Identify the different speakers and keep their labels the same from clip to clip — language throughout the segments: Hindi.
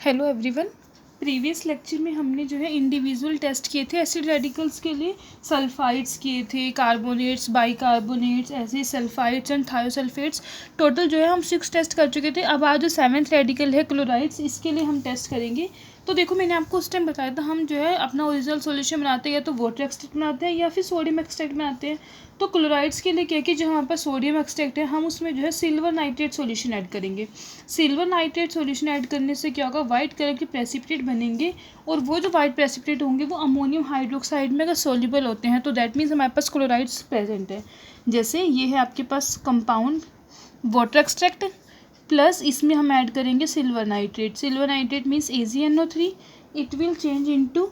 Speaker 1: Hello everyone. प्रीवियस लेक्चर में हमने जो है इंडिविजुअल टेस्ट किए थे एसिड रेडिकल्स के लिए। सल्फाइड्स किए थे, कार्बोनेट्स, बाइकार्बोनेट्स, ऐसे सल्फाइड्स एंड थायोसल्फेट्स। टोटल जो है हम 6 टेस्ट कर चुके थे। अब आज जो 7th रेडिकल है क्लोराइड्स, इसके लिए हम टेस्ट करेंगे। तो देखो, मैंने आपको उस टाइम बताया था हम जो है अपना ओरिजिनल सॉल्यूशन बनाते हैं या तो वाटर एक्सट्रैक्ट बनाते हैं या फिर सोडियम एक्सट्रैक्ट बनाते हैं। तो क्लोराइड्स के लिए क्या कि जो हमारे पास सोडियम एक्सट्रैक्ट है, हम उसमें जो है सिल्वर नाइट्रेट सॉल्यूशन ऐड करेंगे। सिल्वर नाइट्रेट सॉल्यूशन ऐड करने से क्या होगा, वाइट कलर के प्रेसिपिटेट बनेंगे और वो जो वाइट प्रेसिपिटेट होंगे वो अमोनियम हाइड्रोक्साइड में अगर सोल्यूबल होते हैं तो दैट मीन्स हमारे पास क्लोराइड्स प्रेजेंट है। जैसे ये है आपके पास कंपाउंड वाटर एक्सट्रैक्ट, प्लस इसमें हम ऐड करेंगे silver nitrate. Silver nitrate means AgNO3, it will change into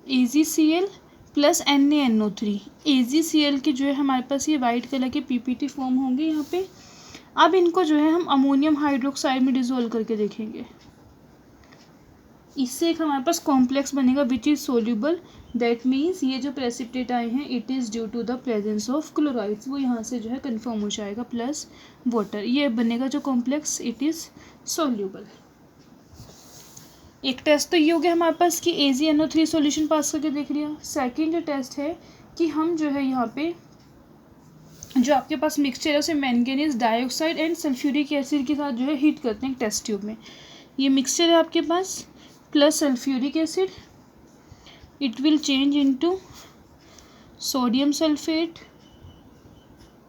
Speaker 1: AgCl plus NaNO3। AgCl के जो है हमारे पास ये वाइट कलर के PPT फॉर्म होंगे यहाँ पे। अब इनको जो है हम अमोनियम हाइड्रोक्साइड में डिसोल्व करके देखेंगे। इससे एक हमारे पास कॉम्प्लेक्स बनेगा which is soluble. That means ये जो प्रेसिपिटेट आए हैं it is due to the presence of chlorides, वो यहाँ से जो है कन्फर्म हो जाएगा, प्लस वाटर। ये बनेगा जो कॉम्प्लेक्स, इट इज़ सोल्यूबल। एक टेस्ट तो ये हो गया हमारे पास कि AgNO3 सॉल्यूशन पास करके देख लिया। सेकेंड जो टेस्ट है कि हम जो है यहाँ पे जो आपके पास मिक्सचर है उसे manganese dioxide and sulphuric acid के साथ जो है हीट करते हैं टेस्ट ट्यूब में। ये मिक्सचर है आपके पास plus sulphuric acid, it will change into sodium sulphate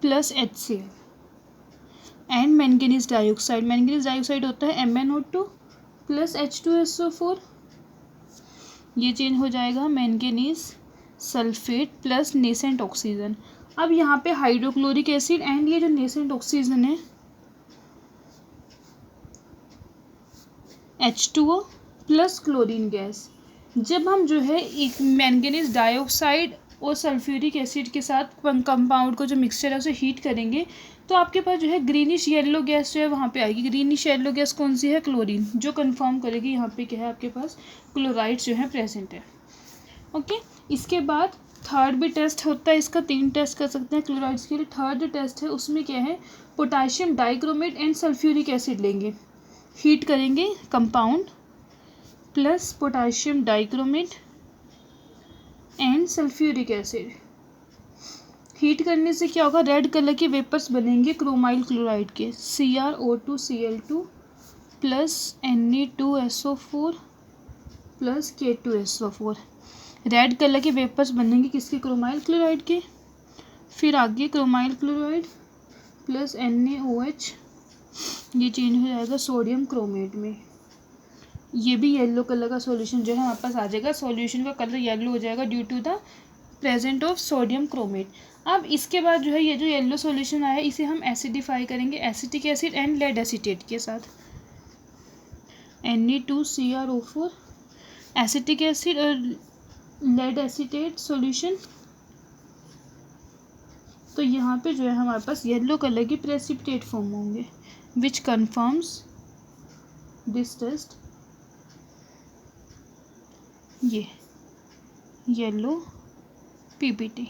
Speaker 1: plus HCl and manganese dioxide. Manganese dioxide होता है MnO2 प्लस H2SO4। ये चेंज हो जाएगा manganese sulphate plus nascent oxygen. अब यहाँ पे हाइड्रोक्लोरिक एसिड एंड ये जो नेसेंट ऑक्सीजन है H2O प्लस क्लोरीन गैस। जब हम जो है एक मैंगनीज डाइऑक्साइड और सल्फ्यूरिक एसिड के साथ कंपाउंड को जो मिक्सचर है उसे हीट करेंगे तो आपके पास जो है ग्रीनिश येलो गैस जो है वहाँ पे आएगी। ग्रीनिश येलो गैस कौन सी है? क्लोरीन, जो कंफर्म करेगी यहाँ पे क्या है आपके पास क्लोराइड्स जो है प्रेजेंट है। ओके, इसके बाद थर्ड भी टेस्ट होता है। इसका 3 टेस्ट कर सकते हैं क्लोराइड्स के लिए। थर्ड जो टेस्ट है उसमें क्या है, potassium dichromate and sulphuric acid लेंगे, हीट करेंगे compound plus potassium dichromate and sulphuric acid. Heat करने से क्या होगा, रेड कलर के वेपर्स बनेंगे क्रोमाइल क्लोराइड के, CrO2Cl2 plus Na2SO4 plus K2SO4। Red colour के वेपर्स बनेंगे किसके? क्रोमाइल क्लोराइड के। फिर आगे क्रोमाइल क्लोराइड प्लस NaOH, ये चेंज हो जाएगा सोडियम क्रोमेट में। ये भी येलो कलर का सॉल्यूशन जो है हमारे पास आ जाएगा। सॉल्यूशन का कलर येलो हो जाएगा due to the present of sodium chromate. अब इसके बाद जो है ये जो येलो सॉल्यूशन आया इसे हम एसिडिफाई करेंगे acetic acid and lead acetate के साथ। Na2CrO4 एसिटिक एसिड और लेड एसीटेट सॉल्यूशन। तो यहाँ पे जो है हमारे पास येलो कलर की प्रेसिपिटेट फॉर्म होंगे विच कन्फर्म्स दिस टेस्ट। ये येलो PPT।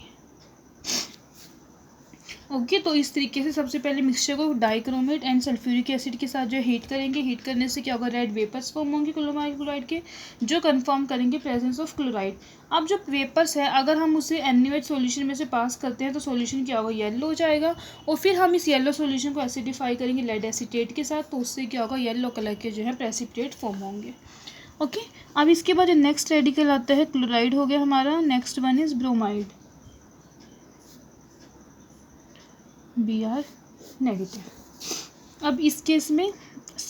Speaker 1: ओके, तो इस तरीके से सबसे पहले मिक्सचर को डाइक्रोमेट एंड सल्फ्यूरिक एसिड के साथ जो है हीट करेंगे। हीट करने से क्या होगा, रेड वेपर्स फॉर्म होंगे क्रोमाइल क्लोराइड के, जो कंफर्म करेंगे प्रेजेंस ऑफ क्लोराइड। अब जो वेपर्स है अगर हम उसे NaOH सॉल्यूशन में से पास करते हैं तो सॉल्यूशन क्या होगा, येलो हो जाएगा। और फिर हम इस येलो सॉल्यूशन को एसिडिफाई करेंगे लेड एसीटेट के साथ, तो उससे क्या होगा, येलो कलर के जो है प्रेसिपिटेट फॉर्म होंगे। ओके, अब इसके बाद जो नेक्स्ट रेडिकल आता है क्लोराइड हो गया हमारा। Next one is bromide, Br negative. अब इस केस में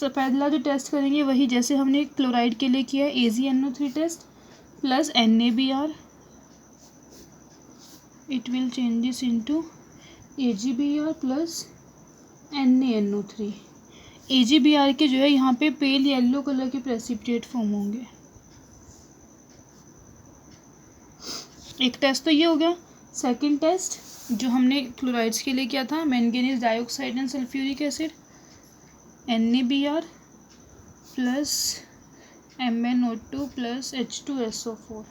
Speaker 1: पहला जो टेस्ट करेंगे वही जैसे हमने क्लोराइड के लिए किया है, AgNO3 test plus NaBr, it will changes into AgBr plus NaNO3। AgBr के जो है यहाँ पे पेल येलो कलर के प्रेसिपिटेट फॉर्म होंगे। एक टेस्ट तो ये हो गया। सेकंड टेस्ट जो हमने क्लोराइड्स के लिए किया था, manganese dioxide and sulphuric acid, NaBr plus MnO2 plus H2SO4,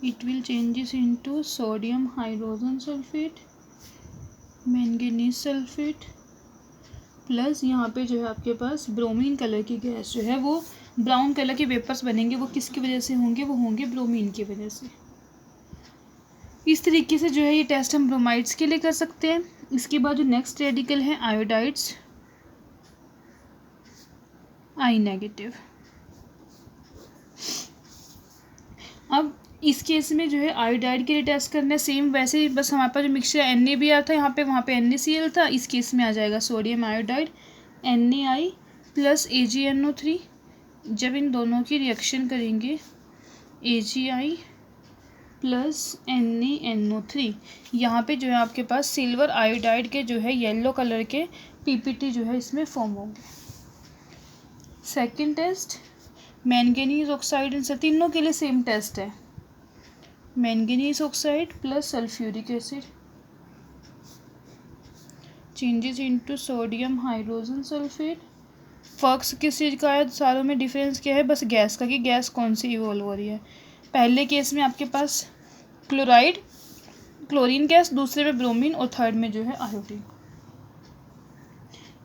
Speaker 1: it will changes into sodium hydrogen sulphate, manganese sulphate plus यहाँ पे जो है आपके पास ब्रोमीन कलर की गैस जो है वो ब्राउन कलर के वेपर्स बनेंगे, वो किसकी वजह से होंगे, वो होंगे ब्रोमीन की वजह से। इस तरीके से जो है ये टेस्ट हम ब्रोमाइड्स के लिए कर सकते हैं। इसके बाद जो नेक्स्ट रेडिकल है आयोडाइड्स, आई नेगेटिव। अब इस केस में जो है आयोडाइड के लिए टेस्ट करना है सेम वैसे ही, बस हमारे पास जो मिक्सचर NaBr था यहाँ पे, वहाँ पे NaCl था। इस केस में आ जाएगा sodium iodide NaI plus AgNO3। जब इन दोनों की रिएक्शन करेंगे AgI प्लस NaNO3, यहाँ पे जो है आपके पास सिल्वर आयोडाइड के जो है येलो कलर के PPT जो है इसमें फॉर्म होंगे। सेकंड टेस्ट मैंगनीज ऑक्साइड, इन सब तीनों के लिए सेम टेस्ट है। Manganese oxide plus sulphuric acid changes into sodium hydrogen sulphate. फर्क किस चीज़ का है, सारों में डिफरेंस क्या है, बस गैस का, कि गैस कौन सी इवॉल्व हो रही है। पहले केस में आपके पास क्लोराइड क्लोरीन गैस, दूसरे में ब्रोमीन और थर्ड में जो है आयोडीन।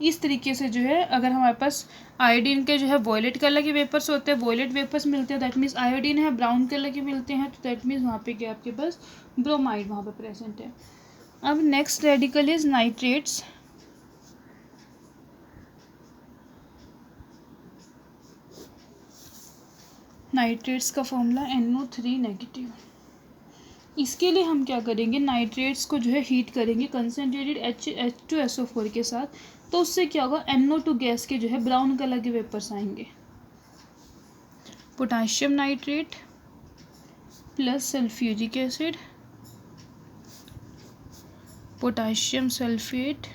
Speaker 1: इस तरीके से जो है अगर हमारे पास आयोडीन के जो है वॉयलेट कलर के वेपर्स होते हैं, वॉयलेट वेपर्स मिलते हैं, दैट मीन्स आयोडीन है। ब्राउन कलर के मिलते हैं तो दैट मीन्स वहाँ पे क्या आपके पास ब्रोमाइड वहाँ पे प्रेजेंट है। अब next radical is nitrates. Nitrates का फॉर्मूला NO3 नेगेटिव। इसके लिए हम क्या करेंगे, नाइट्रेट्स को जो है हीट करेंगे कंसनट्रेटेड H2SO4 के साथ, तो उससे क्या होगा, NO2 गैस के जो है ब्राउन कलर के वेपर्स आएंगे। Potassium nitrate plus sulphuric acid, potassium sulphate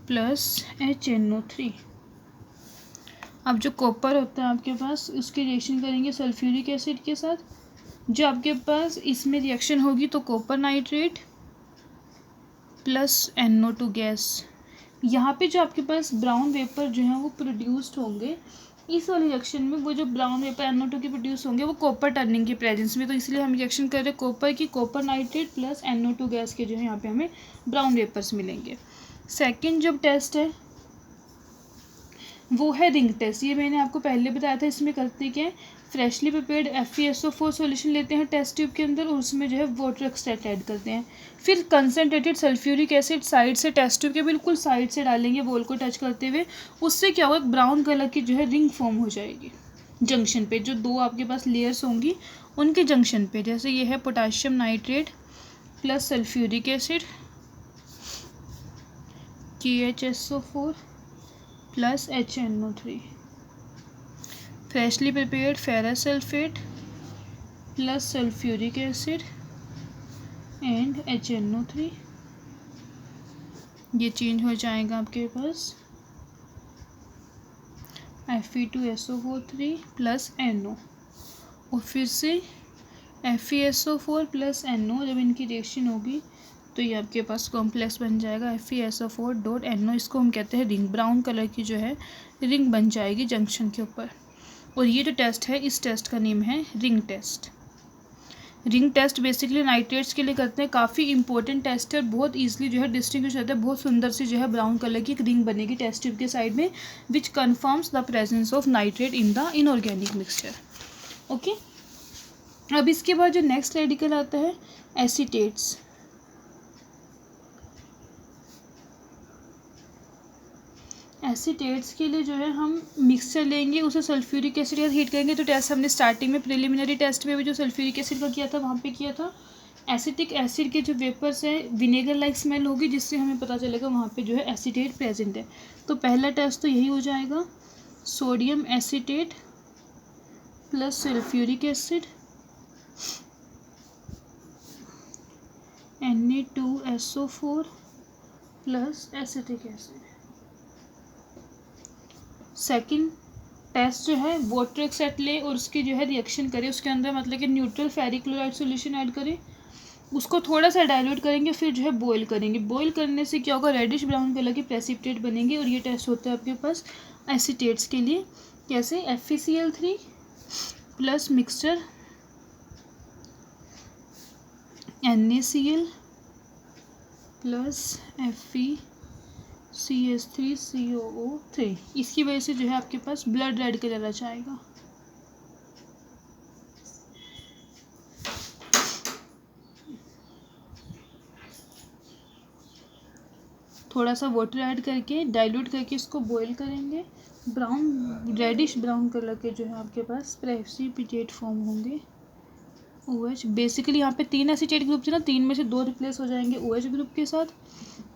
Speaker 1: plus HNO3। अब जो कॉपर होता है आपके पास, उसकी रिएक्शन करेंगे सल्फ्यूरिक एसिड के साथ। जो आपके पास इसमें रिएक्शन होगी तो copper nitrate plus NO2 gas. यहाँ पे जो आपके पास ब्राउन वेपर जो है वो प्रोड्यूस्ड होंगे, इस वाले रिएक्शन में वो जो ब्राउन वेपर NO2 के प्रोड्यूस होंगे वो कॉपर टर्निंग के प्रेजेंस में, तो इसलिए हम रिएक्शन कर रहे हैं कॉपर की, copper nitrate plus NO2 gas के जो है यहाँ पे हमें ब्राउन वेपर्स मिलेंगे। सेकेंड जो टेस्ट है वो है रिंग टेस्ट। ये मैंने आपको पहले बताया था। इसमें करते क्या है, फ्रेशली प्रिपेयर्ड FeSO4 सॉल्यूशन लेते हैं टेस्ट ट्यूब के अंदर और उसमें जो है वाटर एक्सट्रैक्ट ऐड करते हैं। फिर कंसनट्रेटेड सल्फ्यूरिक एसिड साइड से टेस्ट ट्यूब के बिल्कुल साइड से डालेंगे बॉल को टच करते हुए। उससे क्या होगा, एक ब्राउन कलर की जो है रिंग फॉर्म हो जाएगी जंक्शन पे, जो दो आपके पास लेयर्स होंगी उनके जंक्शन पे। जैसे ये है potassium nitrate plus sulphuric acid KHSO4 plus HNO3, freshly prepared ferrous sulphate plus sulphuric acid and HNO3। ये चेंज हो जाएगा आपके पास Fe2SO4 प्लस NO, और फिर से FeSO4 प्लस NO। जब इनकी रिएक्शन होगी तो ये आपके पास कॉम्प्लेक्स बन जाएगा FeSO4.NO। इसको हम कहते हैं रिंग, ब्राउन कलर की जो है रिंग बन जाएगी जंक्शन के ऊपर। और ये जो टेस्ट है, इस टेस्ट का नेम है ring test. Ring test basically nitrates के लिए करते हैं, काफ़ी इंपॉर्टेंट टेस्ट है और बहुत ईजिली जो है डिस्टिंग्विश होता है। बहुत सुंदर सी जो है ब्राउन कलर की एक रिंग बनेगी टेस्ट ट्यूब के साइड में, which confirms the presence of nitrate in the inorganic mixture. Okay, अब इसके बाद जो नेक्स्ट रेडिकल आता है एसीटेट्स। एसीटेट्स के लिए जो है हम मिक्सचर लेंगे, उसे सल्फ्यूरिक एसिड के साथ हीट करेंगे। तो टेस्ट हमने स्टार्टिंग में प्रिलिमिनरी टेस्ट में भी जो सल्फ्यूरिक एसिड का किया था वहाँ पे किया था। एसिटिक एसिड के जो वेपर्स है विनेगर लाइक स्मेल होगी, जिससे हमें पता चलेगा वहाँ पे जो है एसीटेट प्रेजेंट है। तो पहला टेस्ट तो यही हो जाएगा, sodium acetate plus sulphuric acid Na2SO4 plus acetic acid. Second test जो है वाटर एक्सेट ले और उसकी जो है रिएक्शन करें, उसके अंदर मतलब कि neutral ferric chloride solution add करें, उसको थोड़ा सा डाइल्यूट करेंगे, फिर जो है बॉईल करेंगे। बॉईल करने से क्या होगा, रेडिश ब्राउन कलर के प्रेसिपिटेट बनेंगे। और ये टेस्ट होता है आपके पास एसीटेट्स के लिए। कैसे, FeCl3 plus mixture NaCl plus CH3COO3, इसकी वजह से जो है आपके पास ब्लड रेड कलर आ जाएगा। थोड़ा सा वाटर ऐड करके डाइल्यूट करके इसको बॉईल करेंगे। ब्राउन रेडिश ब्राउन कलर के जो है आपके पास प्रेसिपिटेट फॉर्म होंगे। OH बेसिकली यहाँ पे 3 एसीटेट ग्रुप थे ना, 3 में से 2 रिप्लेस हो जाएंगे OH ग्रुप के साथ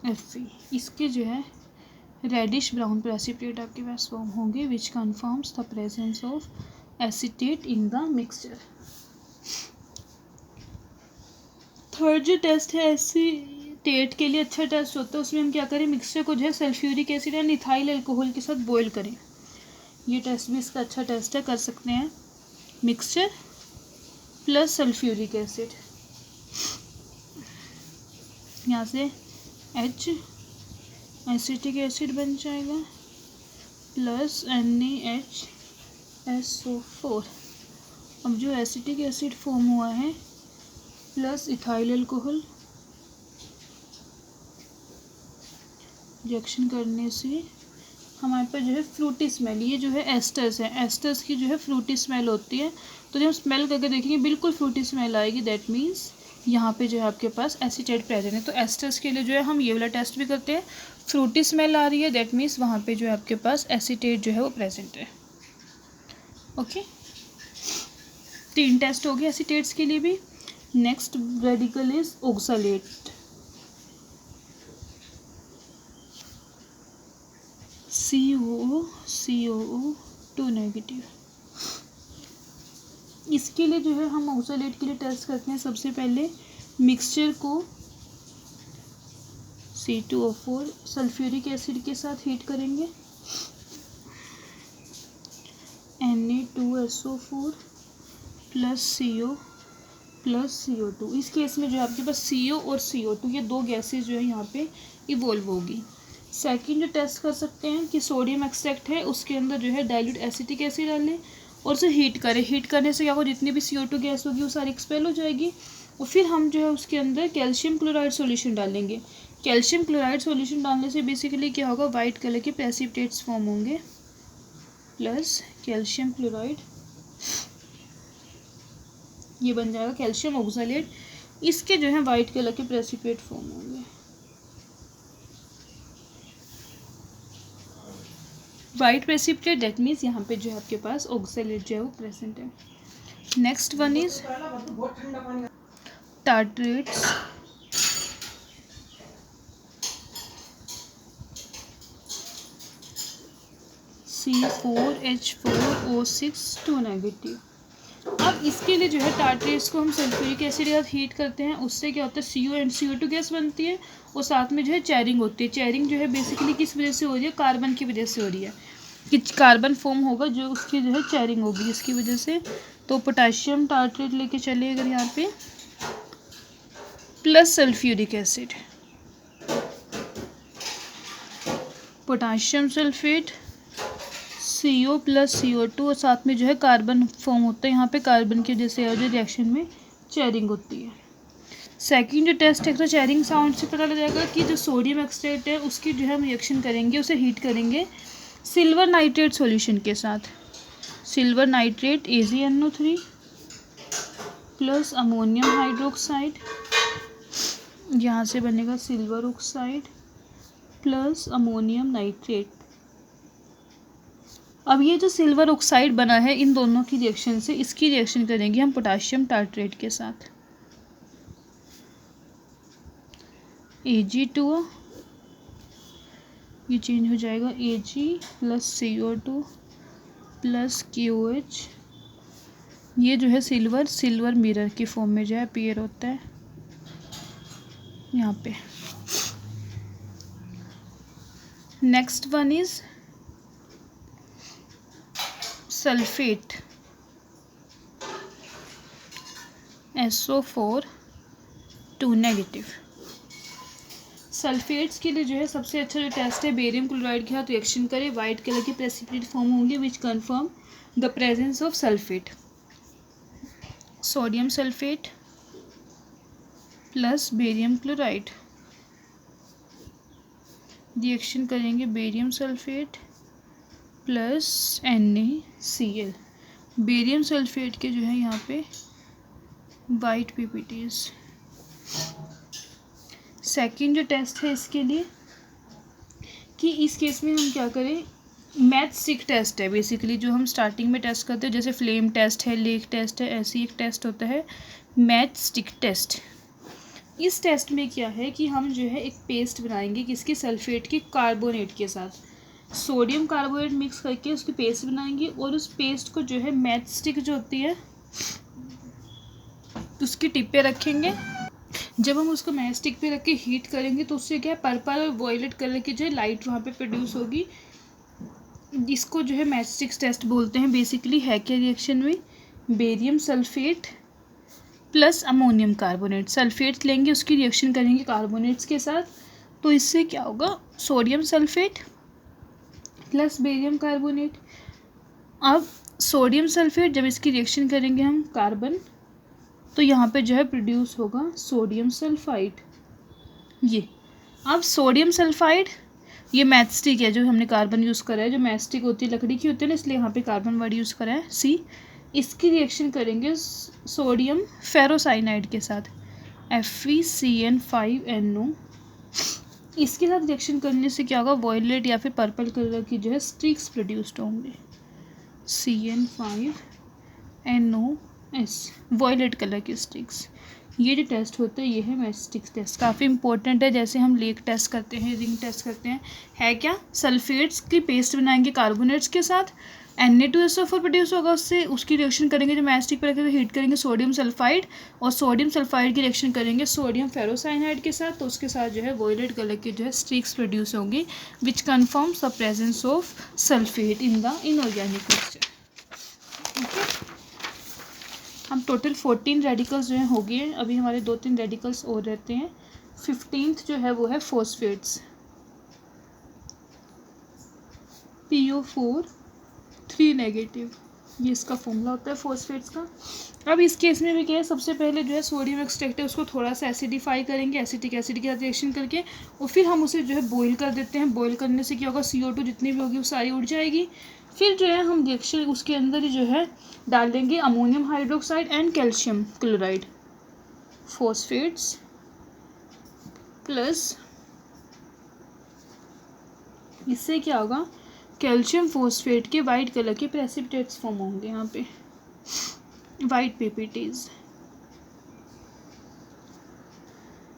Speaker 1: Fe। इसके जो है रेडिश ब्राउन प्रेसिपिटेट आपके पास फॉर्म होंगे which confirms the presence of acetate in the mixture. Third जो टेस्ट है एसीटेट के लिए अच्छा टेस्ट होता है, उसमें हम क्या करें, मिक्सचर को जो है सल्फ्यूरिक एसिड या इथाइल अल्कोहल के साथ बॉईल करें। ये टेस्ट भी इसका अच्छा टेस्ट है, कर सकते हैं। मिक्सचर प्लस सल्फ्यूरिक एसिड, यहाँ से H एसिटिक एसिड बन जाएगा प्लस NaHSO4। अब जो एसिटिक एसिड फॉर्म हुआ है प्लस इथाइल अल्कोहल, रिएक्शन करने से हमारे पास जो है फ्रूटी स्मेल, ये जो है एस्टर्स है, एस्टर्स की जो है फ्रूटी स्मेल होती है। तो जब स्मेल करके देखेंगे बिल्कुल फ्रूटी स्मेल आएगी, दैट मीन्स यहाँ पे जो है आपके पास एसीटेट प्रेजेंट है। तो एस्टर्स के लिए जो है हम ये वाला टेस्ट भी करते हैं, फ्रूटी स्मेल आ रही है दैट मीन्स वहाँ पे जो है आपके पास एसीटेट जो है वो प्रेजेंट है। ओके, 3 टेस्ट हो गए एसीटेट्स के लिए भी। Next radical is oxalate. COO2 negative. इसके लिए जो है हम ऑक्सलेट के लिए टेस्ट करते हैं। सबसे पहले मिक्सचर को C2O4 सल्फ्यूरिक एसिड के साथ हीट करेंगे, Na2SO4 plus CO plus CO2। इस केस में जो है आपके पास CO और CO2 ये 2 गैसेज जो है यहाँ पे इवॉल्व होगी। सेकंड जो टेस्ट कर सकते हैं कि सोडियम एक्सट्रैक्ट है, उसके अंदर जो है डाइल्यूट एसिटिक एसिड डालें और उसे हीट करें। हीट करने से क्या होगा, जितनी भी CO2 गैस होगी वो सारी एक्सपेल हो जाएगी। और फिर हम जो है उसके अंदर कैल्शियम क्लोराइड सॉल्यूशन डालेंगे। कैल्शियम क्लोराइड सॉल्यूशन डालने से बेसिकली क्या होगा, वाइट कलर के प्रेसिपिटेट्स फॉर्म होंगे प्लस कैल्शियम क्लोराइड, ये बन जाएगा कैल्शियम ऑक्सलेट। इसके जो है वाइट कलर के प्रेसिपिटेट फॉर्म होंगे। वाइट प्रेसिपिटेट दैट मीन्स यहाँ पे जो है आपके पास ऑक्सलेट जो है वो प्रेजेंट है। Next one is tartrates. C4H4O6 2 negative. अब इसके लिए जो है टार्ट्रेट्स को हम सल्फ्यूरिक एसिड के साथ हीट करते हैं। उससे क्या होता है, CO एंड CO2 गैस बनती है और साथ में जो है चेयरिंग होती है। चेयरिंग जो है बेसिकली किस वजह से हो रही है, कार्बन की वजह से हो रही है कि कार्बन फॉर्म होगा जो उसकी जो है चेयरिंग होगी इसकी वजह से। तो पोटाशियम टार्ट्रेट लेके चलिए अगर यहाँ पे plus sulphuric acid, potassium sulphate CO plus CO2 और साथ में जो है कार्बन फॉर्म होता है। यहाँ पे कार्बन की वजह से जो रिएक्शन में चेयरिंग होती है। सेकंड जो टेस्ट है तो चेयरिंग साउंड से पता लग जाएगा कि जो सोडियम एक्सट्रैक्ट है उसकी जो है हम रिएक्शन करेंगे, उसे हीट करेंगे सिल्वर नाइट्रेट सॉल्यूशन के साथ। Silver nitrate AgNO3 plus ammonium hydroxide, यहाँ से बनेगा silver oxide plus ammonium nitrate. अब ये जो सिल्वर ऑक्साइड बना है इन दोनों की रिएक्शन से, इसकी रिएक्शन करेंगे हम पोटाशियम टार्ट्रेट के साथ। Ag2 ये चेंज हो जाएगा Ag plus CO2 plus KOH। ये जो है सिल्वर मिरर की फॉर्म में जो है अपीयर होता है यहाँ पे। Next one is sulphate SO4 2 negative. Sulphates के लिए जो है सबसे अच्छा जो टेस्ट है, बेरियम क्लोराइड के साथ रिएक्शन करें, वाइट कलर के प्रेसिपिटेट फॉर्म होंगे which confirm the presence of sulphate. Sodium sulphate plus barium chloride reaction करेंगे barium sulphate plus NaCl। Barium sulphate के जो है यहाँ पे वाइट PPTs। सेकंड जो टेस्ट है इसके लिए कि इस केस में हम क्या करें, मैच स्टिक टेस्ट है बेसिकली, जो हम स्टार्टिंग में टेस्ट करते हैं, जैसे फ्लेम टेस्ट है, लेक टेस्ट है, ऐसे ही एक टेस्ट होता है मैच स्टिक टेस्ट। इस टेस्ट में क्या है कि हम जो है एक पेस्ट बनाएंगे किसके, सल्फेट के कार्बोनेट के साथ, सोडियम कार्बोनेट मिक्स करके उसकी पेस्ट बनाएंगे और उस पेस्ट को जो है मैच स्टिक जो होती है उसकी टिप पे रखेंगे। जब हम उसको मैच स्टिक पे रख के हीट करेंगे तो उससे क्या है, पर्पल और वॉयलेट कलर की जो है लाइट वहाँ पे प्रोड्यूस होगी। इसको जो है मैच स्टिक टेस्ट बोलते हैं। बेसिकली है क्या रिएक्शन में, barium sulphate plus ammonium carbonate, sulphate लेंगे उसकी रिएक्शन करेंगे कार्बोनेट्स के साथ, तो इससे क्या होगा, sodium sulphate plus barium carbonate. अब सोडियम सल्फेट जब इसकी रिएक्शन करेंगे हम कार्बन, तो यहाँ पे जो है प्रोड्यूस होगा सोडियम सल्फाइड। ये अब सोडियम सल्फाइड, ये मैच स्टिक है जो हमने कार्बन यूज़ करा है, जो मैच स्टिक होती है लकड़ी की होती है ना, इसलिए यहाँ पे कार्बन वर्ड यूज़ करा है C। इसकी रिएक्शन करेंगे सोडियम फेरोसाइनाइड के साथ FeCN5NO। इसके साथ रिएक्शन करने से क्या होगा, वॉयलेट या फिर पर्पल कलर की जो है स्ट्रिक्स प्रोड्यूस्ड होंगे, CN5NOS, वॉयलेट कलर की स्ट्रिक्स। ये जो टेस्ट होता है ये है मैच स्टिक टेस्ट, काफ़ी इंपॉर्टेंट है। जैसे हम लेक टेस्ट करते हैं, रिंग टेस्ट करते हैं, है क्या, सल्फेट्स की पेस्ट बनाएंगे कार्बोनेट्स के साथ, Na2SO4 प्रोड्यूस होगा उससे, उसकी रिएक्शन करेंगे जो मैच स्टिक पर रखेंगे, हीट करेंगे सोडियम सल्फाइड, और सोडियम सल्फाइड की रिएक्शन करेंगे सोडियम फेरोसाइनाइड के साथ, तो उसके साथ जो है वॉयलेट कलर के जो है स्ट्रिक्स प्रोड्यूस होंगे which confirms the presence of sulphate in the inorganic mixture. Okay, हम टोटल 14 रेडिकल्स जो हैं हो गए हैं, अभी हमारे 2-3 रेडिकल्स और रहते हैं। 15th जो है वो है फॉस्फेट्स, PO4 3 नेगेटिव, ये इसका फॉर्मूला होता है फॉस्फेट्स का। अब इस केस में भी क्या है, सबसे पहले जो है सोडियम एक्सट्रैक्ट है उसको थोड़ा सा एसिडिफाई करेंगे एसिटिक एसिड के साथ रिएक्शन करके, और फिर हम उसे जो है बॉईल कर देते हैं। बॉईल करने से क्या होगा, CO2 जितनी भी होगी वो सारी उड़ जाएगी। फिर जो है हम रिएक्शन उसके अंदर ही जो है डाल देंगे ammonium hydroxide and calcium chloride, phosphates plus, इससे क्या होगा, कैल्शियम फॉस्फेट के वाइट कलर के प्रेसिपिटेट्स फॉर्म होंगे यहाँ पे, वाइट PPTs।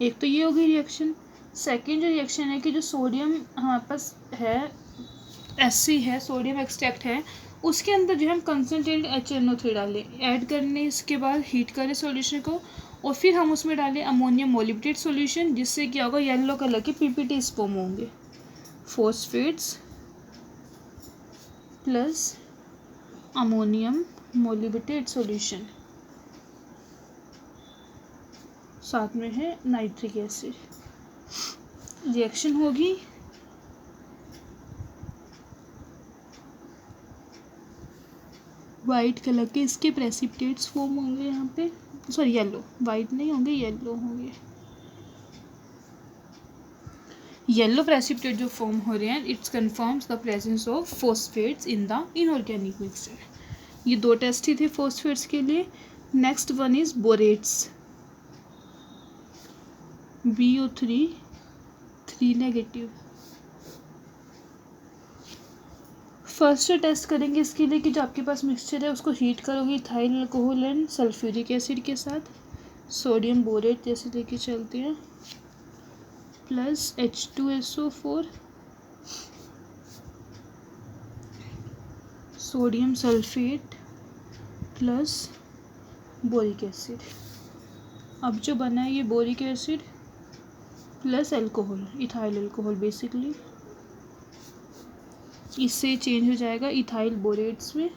Speaker 1: एक तो ये होगी रिएक्शन। सेकेंड जो रिएक्शन है कि जो सोडियम हमारे पास है SC है, सोडियम एक्सट्रैक्ट है, उसके अंदर जो हम कंसनट्रेटेड HNO3 डालें, ऐड करने इसके बाद हीट करें सॉल्यूशन को, और फिर हम उसमें डालें अमोनियम मोलिब्डेट सॉल्यूशन, जिससे क्या होगा, येलो कलर के PPTs फॉर्म होंगे, phosphates plus ammonium molybdate solution, साथ में है नाइट्रिक एसिड। रिएक्शन होगी, वाइट कलर के इसके प्रेसिपिटेट्स फॉर्म होंगे यहाँ पे, सॉरी येलो, वाइट नहीं होंगे, येलो होंगे। येलो प्रेसिपिटेट जो फॉर्म हो रहे हैं, it's confirms the presence of phosphates in the inorganic mixture. ये 2 टेस्ट ही थे फॉस्फेट्स के लिए। Next one is borates, BO3 3 negative. First test करेंगे इसके लिए कि जो आपके पास मिक्सचर है उसको हीट करोगे ethyl alcohol and sulphuric acid के साथ, सोडियम बोरेट जैसे लेके चलते हैं, plus H2SO4, sodium sulphate plus boric acid. अब जो बना है ये boric acid plus alcohol, ethyl alcohol basically, इससे चेंज हो जाएगा इथाइल बोरेट्स में।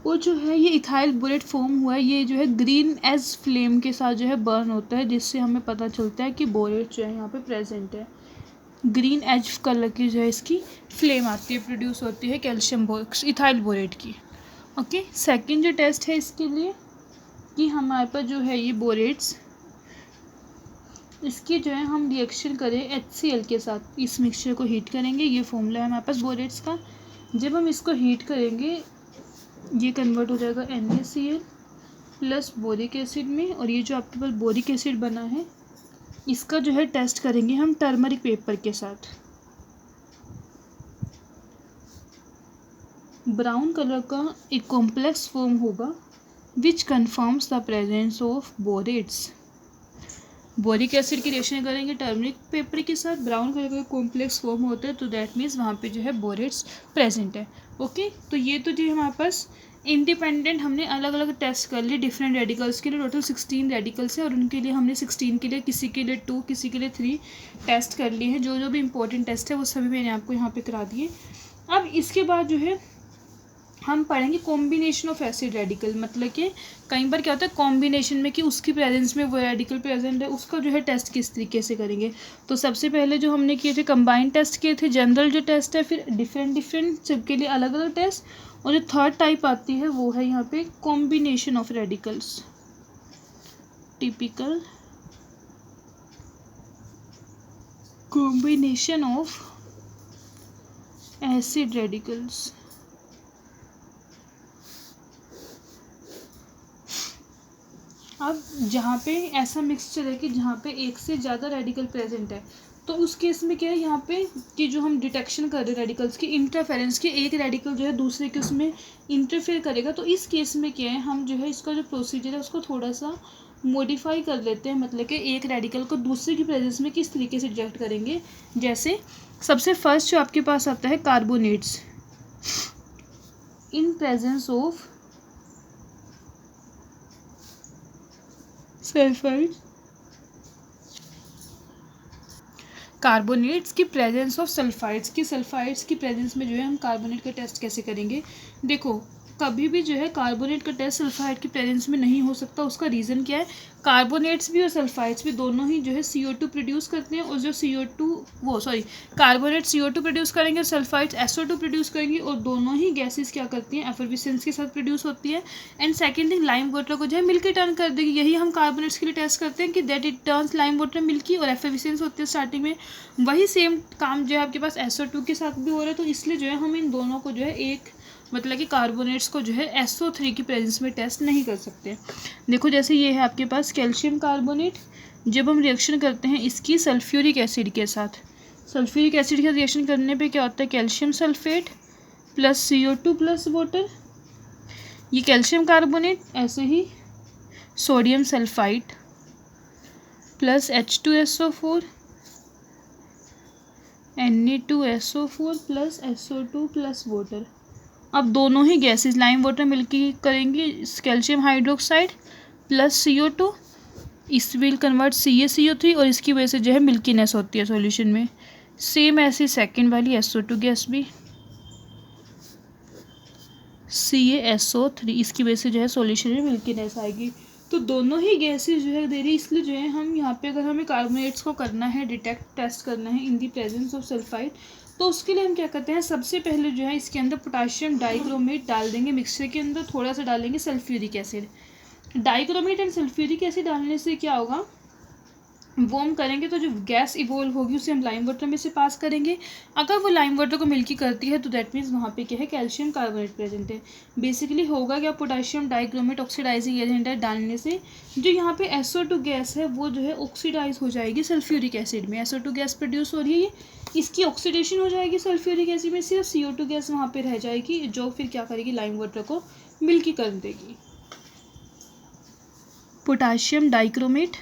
Speaker 1: वो जो है ये इथाइल बोरेट फॉर्म हुआ है, ये जो है ग्रीन एज फ्लेम के साथ जो है बर्न होता है, जिससे हमें पता चलता है कि बोरेट जो है यहाँ पे प्रेजेंट है। ग्रीन एज कलर की जो है इसकी फ्लेम आती है, प्रोड्यूस होती है कैल्शियम इथाइल बोरेट की। ओके, सेकंड जो टेस्ट है इसके लिए कि हमारे पास जो है ये बोरेट्स इसकी जो है हम रिएक्शन करें HCl के साथ, इस मिक्सचर को हीट करेंगे। ये फॉर्मूला है हमारे पास बोरेट्स का। जब हम इसको हीट करेंगे ये कन्वर्ट हो जाएगा NaCl प्लस बोरिक एसिड में, और ये जो आपके पास बोरिक एसिड बना है इसका जो है टेस्ट करेंगे हम टर्मरिक पेपर के साथ। ब्राउन कलर का एक कॉम्प्लेक्स फॉर्म होगा which confirms the presence of borates. Boric acid की रिएक्शन करेंगे टर्मरिक पेपर के साथ, ब्राउन कलर का कॉम्प्लेक्स फॉर्म होता है, तो दैट मीन्स वहाँ पे जो है बोरेट्स प्रेजेंट है। ओके, तो ये तो जी हमारे पास इंडिपेंडेंट हमने अलग अलग टेस्ट कर लिए डिफरेंट रेडिकल्स के लिए। टोटल 16 रेडिकल्स हैं और उनके लिए हमने 16 के लिए किसी के लिए 2 किसी के लिए 3 टेस्ट कर लिए हैं। जो जो भी इंपॉर्टेंट टेस्ट है वो सभी मैंने आपको यहाँ पे करा दिए। अब इसके बाद जो है हम पढ़ेंगे कॉम्बिनेशन ऑफ एसिड रेडिकल, मतलब कि कई बार क्या होता है कॉम्बिनेशन में कि उसकी प्रेजेंस में वो रेडिकल प्रेजेंट है, उसका जो है टेस्ट किस तरीके से करेंगे। तो सबसे पहले जो हमने किए थे कंबाइंड टेस्ट किए थे, जनरल जो टेस्ट है, फिर डिफरेंट सबके लिए अलग अलग टेस्ट, और जो थर्ड टाइप आती है वो है यहाँ पे combination of radicals, typical combination of acid radicals. अब जहाँ पे ऐसा मिक्सचर है कि जहाँ पे एक से ज़्यादा रेडिकल प्रेजेंट है, तो उस केस में क्या है यहाँ पे कि जो हम डिटेक्शन कर रहे हैं रेडिकल्स की इंटरफेरेंस की, एक रेडिकल जो है दूसरे के उसमें इंटरफेयर करेगा, तो इस केस में क्या है हम जो है इसका जो प्रोसीजर है उसको थोड़ा सा मॉडिफाई कर लेते हैं। मतलब कि एक रेडिकल को दूसरे की प्रेजेंस में किस तरीके से रिजेक्ट करेंगे। जैसे सबसे फर्स्ट जो आपके पास आता है carbonates in presence of sulphide, carbonates की प्रेजेंस ऑफ सल्फाइड्स की प्रेजेंस में जो है हम कार्बोनेट का टेस्ट कैसे करेंगे। देखो कभी भी जो है कार्बोनेट का टेस्ट सल्फाइड की प्रेजेंस में नहीं हो सकता। उसका रीज़न क्या है, कार्बोनेट्स भी और सल्फाइड्स भी दोनों ही जो है CO2 प्रोड्यूस करते हैं, और जो कार्बोनेट CO2 प्रोड्यूस करेंगे, सल्फाइड्स SO2 प्रोड्यूस करेंगे, और दोनों ही गैसेस क्या करती हैं एफर्विसेंस के साथ प्रोड्यूस होती है। And second thing, lime water को जो है मिल्की टर्न कर देगी। यही हम कार्बोनेट्स के लिए टेस्ट करते हैं कि that it turns lime water milky, और एफर्विसेंस होती है स्टार्टिंग में। वही सेम काम जो है आपके पास SO2 के साथ भी हो रहा है, तो इसलिए जो है हम इन दोनों को जो है एक मतलब कि कार्बोनेट्स को जो है SO3 की प्रेजेंस में टेस्ट नहीं कर सकते। देखो जैसे ये है आपके पास कैल्शियम कार्बोनेट, जब हम रिएक्शन करते हैं इसकी सल्फ्यूरिक एसिड के साथ, सल्फ्यूरिक एसिड का रिएक्शन करने पे क्या होता है calcium sulphate plus CO2 plus water, ये कैल्शियम कार्बोनेट, ऐसे ही sodium sulphide plus H2SO4 Na2SO4 plus SO2 plus water. अब दोनों ही गैसेस लाइम वाटर मिलकर करेंगे कैल्शियम हाइड्रोक्साइड प्लस CO2, इस विल कन्वर्ट CaCO3, और इसकी वजह से जो है मिल्कीनेस होती है सॉल्यूशन में। सेम ऐसे सेकंड वाली SO2 गैस भी CaSO3, इसकी वजह से जो है सॉल्यूशन में मिल्कीनेस आएगी। तो दोनों ही गैसेस जो है दे रही, इसलिए जो है हम यहाँ पे अगर हमें कार्बोनेट्स को करना है डिटेक्ट टेस्ट करना है इन दी प्रेजेंस ऑफ सल्फाइड, तो उसके लिए हम क्या करते हैं सबसे पहले जो है इसके अंदर पोटाशियम डाइक्रोमेट डाल देंगे मिक्सचर के अंदर, थोड़ा सा डालेंगे sulphuric acid. Dichromate and sulphuric acid डालने से क्या होगा, वार्म करेंगे तो जो गैस इवोल्व होगी उसे हम लाइम वाटर में से पास करेंगे। अगर वो लाइम वाटर को मिल्की करती है तो दैट मीन्स वहाँ पे क्या है कैल्शियम कार्बोनेट प्रेजेंट है। बेसिकली होगा क्या, पोटाशियम डाइक्रोमेट ऑक्सीडाइजिंग एजेंट है, डालने से जो यहाँ पे SO2 गैस है वो जो है ऑक्सीडाइज हो जाएगी सल्फ्यूरिक एसिड में। SO2 गैस प्रोड्यूस हो रही है, इसकी ऑक्सीडेशन हो जाएगी सल्फ्यूरिक एसिड में, सिर्फ CO2 गैस वहाँ पे रह जाएगी जो फिर क्या करेगी लाइम वाटर को मिल्की कर देगी। Potassium dichromate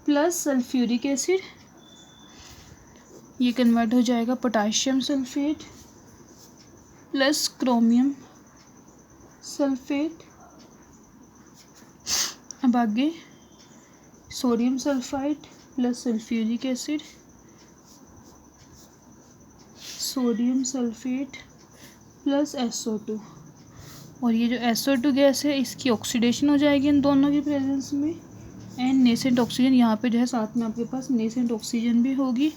Speaker 1: plus sulphuric acid, ये कन्वर्ट हो जाएगा potassium sulphate plus chromium sulphate. अब आगे sodium sulphide plus sulphuric acid, sodium sulphate plus SO2, और ये जो SO2 गैस है इसकी ऑक्सीडेशन हो जाएगी इन दोनों की प्रेजेंस में। एंड नेसेंट ऑक्सीजन यहाँ पे जो है साथ में आपके पास नेसेंट ऑक्सीजन भी होगी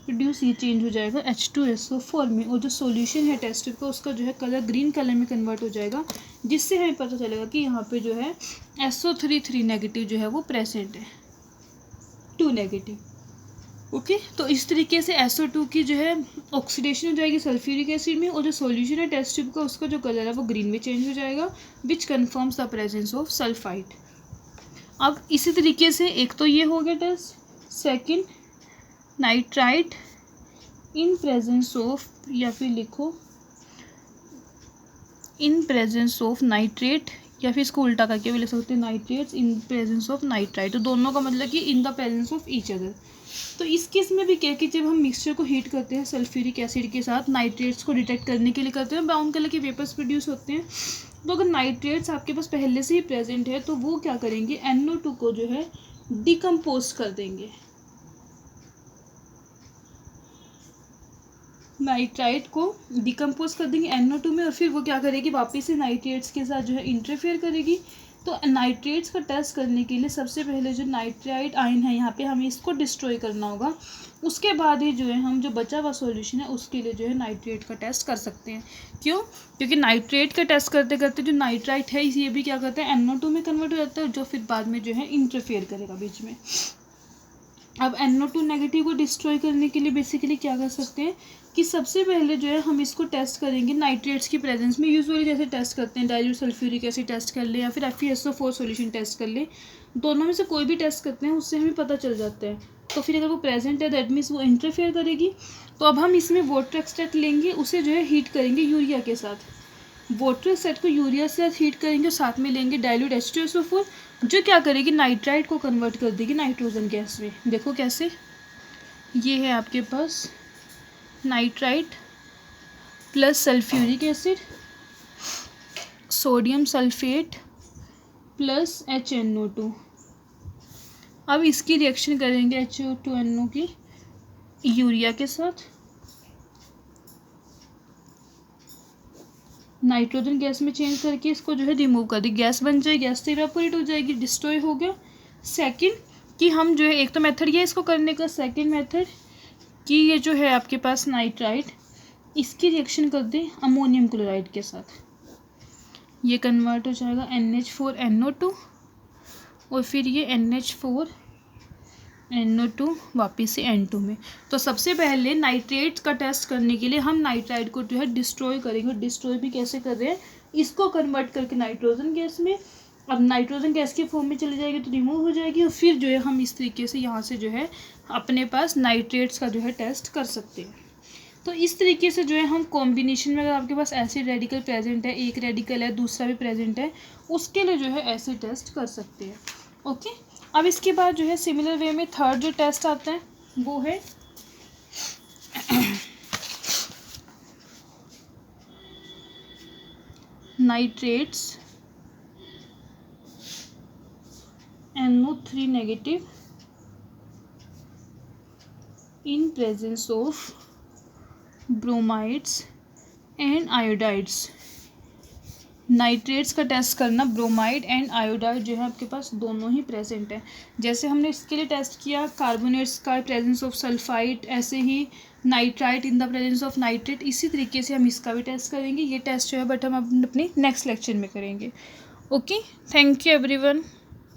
Speaker 1: प्रोड्यूस, ये चेंज हो जाएगा H2SO4 में, और जो सॉल्यूशन है टेस्ट का उसका जो है कलर ग्रीन कलर में कन्वर्ट हो जाएगा, जिससे हमें पता चलेगा कि यहाँ पे जो है SO3 3 नेगेटिव जो है वो प्रेजेंट है। 2 नेगेटिव। ओके, तो इस तरीके से SO2 की जो है ऑक्सीडेशन हो जाएगी सल्फ्यूरिक एसिड में, और जो सॉल्यूशन है टेस्ट ट्यूब का उसका जो कलर है वो ग्रीन में चेंज हो जाएगा, which confirms the presence of sulphide. अब इसी तरीके से एक तो ये हो गया test. Second, nitrite in presence of, या फिर लिखो इन प्रेजेंस ऑफ नाइट्रेट, या फिर इसको उल्टा करके भी लिख सकते हैं nitrates in presence of nitrite. तो दोनों का मतलब कि इन the presence of each other. तो इस केस में भी क्या कि जब हम मिक्सचर को हीट करते हैं सल्फ्यूरिक एसिड के साथ नाइट्रेट्स को डिटेक्ट करने के लिए करते हैं, ब्राउन कलर के वेपर्स प्रोड्यूस होते हैं। तो अगर नाइट्रेट्स आपके पास पहले से ही प्रेजेंट है तो वो क्या करेंगे, NO2 को जो है डिकम्पोज कर देंगे, नाइट्राइट को डिकम्पोज कर देंगे NO2 में, और फिर वो क्या करेगी, वापस से नाइट्रेट्स के साथ जो है इंटरफेयर करेगी। तो नाइट्रेट्स का टेस्ट करने के लिए सबसे पहले जो नाइट्राइट आयन है यहाँ पे हमें इसको डिस्ट्रॉय करना होगा, उसके बाद ही जो है हम जो बचा हुआ सॉल्यूशन है उसके लिए जो है नाइट्रेट का टेस्ट कर सकते हैं। क्यों? क्योंकि नाइट्रेट का टेस्ट करते करते जो नाइट्राइट है ये भी क्या करता है, NO2 में कन्वर्ट हो जाता है, जो फिर बाद में जो है इंटरफेयर करेगा बीच में। अब NO2 नेगेटिव को डिस्ट्रॉय करने के लिए बेसिकली क्या कर सकते हैं कि सबसे पहले जो है हम इसको टेस्ट करेंगे नाइट्रेट्स की प्रेजेंस में। यूजुअली जैसे टेस्ट करते हैं डाइल्यूट सल्फ्यूरिक एसिड टेस्ट कर ले, या फिर FeSO4 सॉल्यूशन टेस्ट कर ले, दोनों में से कोई भी टेस्ट करते हैं उससे हमें पता चल जाता है। तो फिर अगर वो प्रेजेंट है दैट मीन्स वो इंटरफेयर करेगी। तो अब हम इसमें वाटर एक्सट्रैक्ट लेंगे, उसे जो है हीट करेंगे यूरिया के साथ। वाटर एक्सट्रैक्ट को यूरिया से हीट करेंगे और साथ में लेंगे डाइल्यूट H2SO4, जो क्या करेगी, नाइट्राइट को कन्वर्ट कर देगी नाइट्रोजन गैस में। देखो कैसे, ये है आपके पास nitrite plus sulphuric acid, sodium sulphate plus HNO2। अब इसकी रिएक्शन करेंगे HO2NO की यूरिया के साथ, नाइट्रोजन गैस में चेंज करके इसको जो है रिमूव कर दी, गैस बन जाएगी, गैस से इवेपोरेट हो जाएगी, डिस्ट्रॉय हो गया। सेकंड कि हम जो है, एक तो मेथड ये इसको करने का, सेकंड मेथड कि ये जो है आपके पास नाइट्राइट, इसकी रिएक्शन कर दें अमोनियम क्लोराइड के साथ, ये कन्वर्ट हो जाएगा NH4NO2, और फिर ये NH4NO2 वापस से N2 में। तो सबसे पहले नाइट्रेट का टेस्ट करने के लिए हम नाइट्राइट को जो है डिस्ट्रॉय करेंगे। डिस्ट्रॉय भी कैसे कर रहे हैं, इसको कन्वर्ट करके नाइट्रोजन गैस में। अब नाइट्रोजन गैस के फॉर्म में चली जाएगी तो रिमूव हो जाएगी, और फिर जो है हम इस तरीके से यहाँ से जो है अपने पास नाइट्रेट्स का जो है टेस्ट कर सकते हैं। तो इस तरीके से जो है हम कॉम्बिनेशन में, अगर आपके पास एसिड रेडिकल प्रेजेंट है, एक रेडिकल है दूसरा भी प्रेजेंट है, उसके लिए जो है ऐसे टेस्ट कर सकते हैं। ओके, अब इसके बाद जो है सिमिलर वे में थर्ड जो टेस्ट आता है वो है nitrates NO3 negative in presence of bromides and iodides. Nitrates का टेस्ट करना, ब्रोमाइड एंड आयोडाइड जो है आपके पास दोनों ही प्रेजेंट है। जैसे हमने इसके लिए टेस्ट किया कार्बोनेट्स का प्रेजेंस ऑफ सल्फाइड, ऐसे ही nitrite in the presence of nitrate, इसी तरीके से हम इसका भी टेस्ट करेंगे। ये टेस्ट जो है बट हम अपने नेक्स्ट लेक्चर में करेंगे। Okay, thank you everyone.